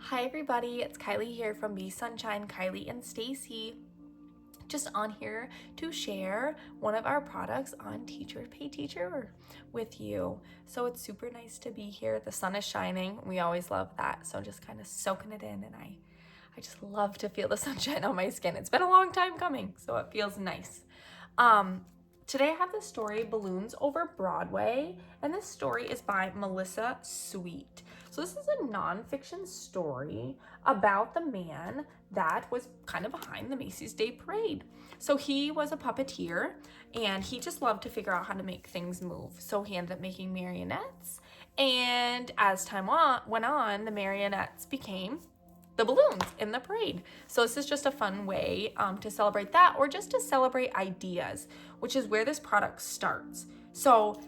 Hi everybody, it's Kylie here from Be Sunshine, Kylie and Stacy. Just on here to share one of our products on Teacher Pay Teacher with you. So it's super nice to be here. The sun is shining. We always love that. So just kind of soaking it in, and I just love to feel the sunshine on my skin. It's been a long time coming, so it feels nice. Today I have the story Balloons Over Broadway, and this story is by Melissa Sweet. So this is a nonfiction story about the man that was kind of behind the Macy's Day Parade. So he was a puppeteer, and he just loved to figure out how to make things move. So he ended up making marionettes, and as time went on, the marionettes became the balloons in the parade. So this is just a fun way to celebrate that, or just to celebrate ideas, which is where this product starts. So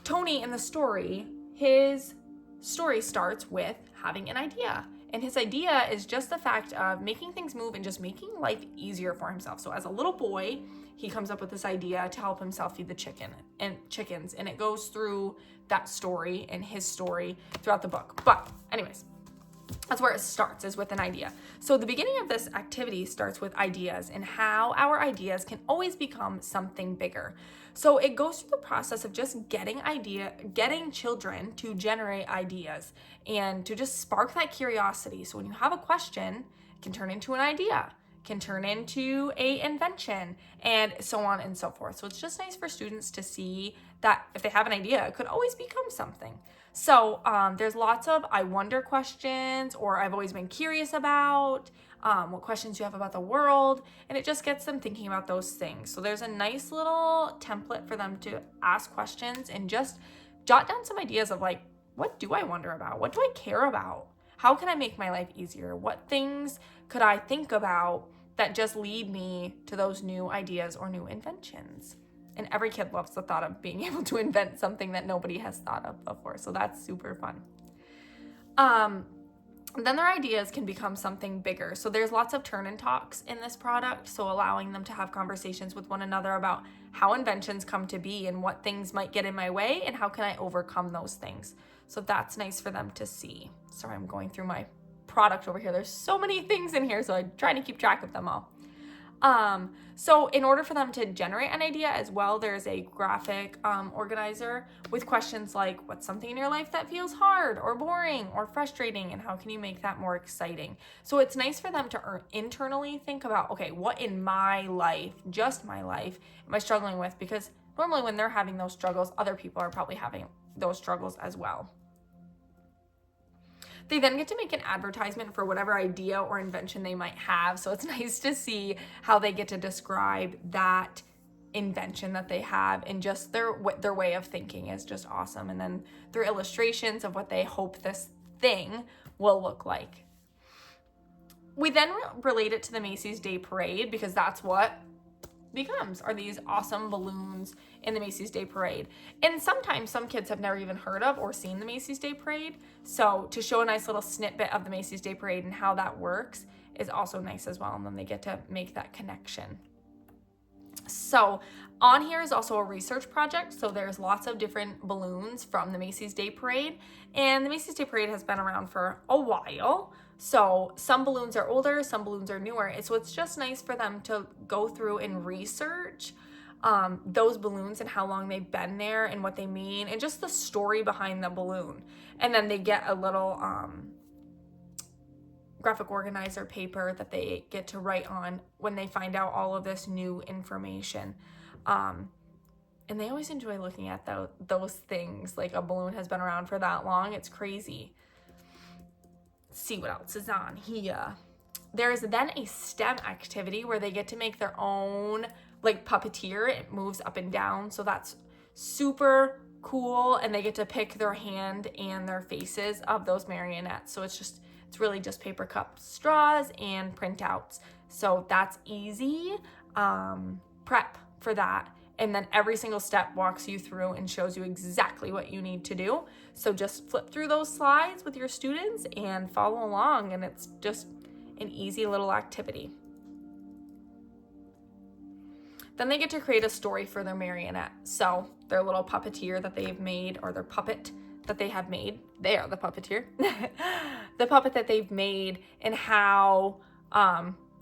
Tony in the story, his story starts with having an idea. And his idea is just the fact of making things move and just making life easier for himself. So as a little boy, he comes up with this idea to help himself feed the chickens. And it goes through that story and his story throughout the book. But anyways, that's where it starts, is with an idea. So the beginning of this activity starts with ideas and how our ideas can always become something bigger. So it goes through the process of just getting children to generate ideas and to just spark that curiosity. So when you have a question, it can turn into an idea, can turn into an invention, and so on and so forth. So it's just nice for students to see that if they have an idea, it could always become something. So there's lots of I wonder questions, or I've always been curious about, what questions you have about the world, and it just gets them thinking about those things. So there's a nice little template for them to ask questions and just jot down some ideas of like, what do I wonder about? What do I care about? How can I make my life easier? What things could I think about that just lead me to those new ideas or new inventions? And every kid loves the thought of being able to invent something that nobody has thought of before. So that's super fun. Then their ideas can become something bigger. So there's lots of turn and talks in this product. So allowing them to have conversations with one another about how inventions come to be and what things might get in my way and how can I overcome those things. So that's nice for them to see. Sorry, I'm going through my product over here. There's so many things in here, so I'm trying to keep track of them all. So in order for them to generate an idea as well, there's a graphic organizer with questions like, what's something in your life that feels hard or boring or frustrating, and how can you make that more exciting? So it's nice for them to internally think about, okay, what in my life, just my life, am I struggling with? Because normally when they're having those struggles, other people are probably having those struggles as well. They then get to make an advertisement for whatever idea or invention they might have. So it's nice to see how they get to describe that invention that they have, and just their way of thinking is just awesome. And then their illustrations of what they hope this thing will look like. We then relate it to the Macy's Day Parade, because that's what are these awesome balloons in the Macy's Day Parade. And sometimes some kids have never even heard of or seen the Macy's Day Parade. So to show a nice little snippet of the Macy's Day Parade and how that works is also nice as well. And then they get to make that connection. So on here is also a research project. So there's lots of different balloons from the Macy's Day Parade. And the Macy's Day Parade has been around for a while. So some balloons are older, some balloons are newer. So it's just nice for them to go through and research those balloons and how long they've been there and what they mean, and just the story behind the balloon. And then they get a little graphic organizer paper that they get to write on when they find out all of this new information. And they always enjoy looking at those things. Like, a balloon has been around for that long. It's crazy. Let's see what else is on here. There's then a STEM activity where they get to make their own, like, puppeteer. It moves up and down. So that's super cool. And they get to pick their hand and their faces of those marionettes. So it's really just paper cups, straws, and printouts. So that's easy prep for that. And then every single step walks you through and shows you exactly what you need to do. So just flip through those slides with your students and follow along. And it's just an easy little activity. Then they get to create a story for their marionette. So their little puppeteer that they've made, or their puppet that they have made. They are the puppeteer. The puppet that they've made and how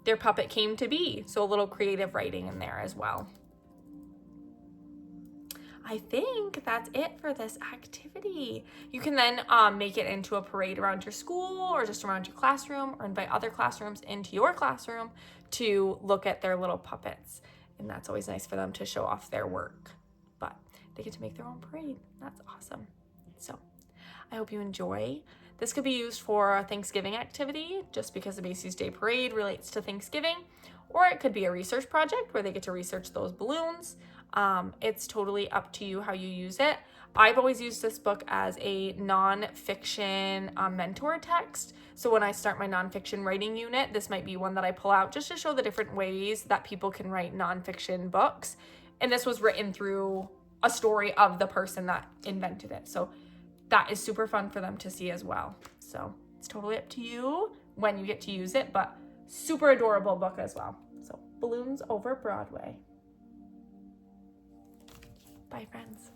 their puppet came to be. So a little creative writing in there as well. I think that's it for this activity. You can then make it into a parade around your school or just around your classroom, or invite other classrooms into your classroom to look at their little puppets. And that's always nice for them to show off their work. But they get to make their own parade. That's awesome. So I hope you enjoy. This could be used for a Thanksgiving activity, just because the Macy's Day Parade relates to Thanksgiving, or it could be a research project where they get to research those balloons. It's totally up to you how you use it. I've always used this book as a nonfiction mentor text. So when I start my nonfiction writing unit, this might be one that I pull out just to show the different ways that people can write nonfiction books. And this was written through a story of the person that invented it. So that is super fun for them to see as well. So it's totally up to you when you get to use it, but super adorable book as well. So Balloons Over Broadway. Bye, friends.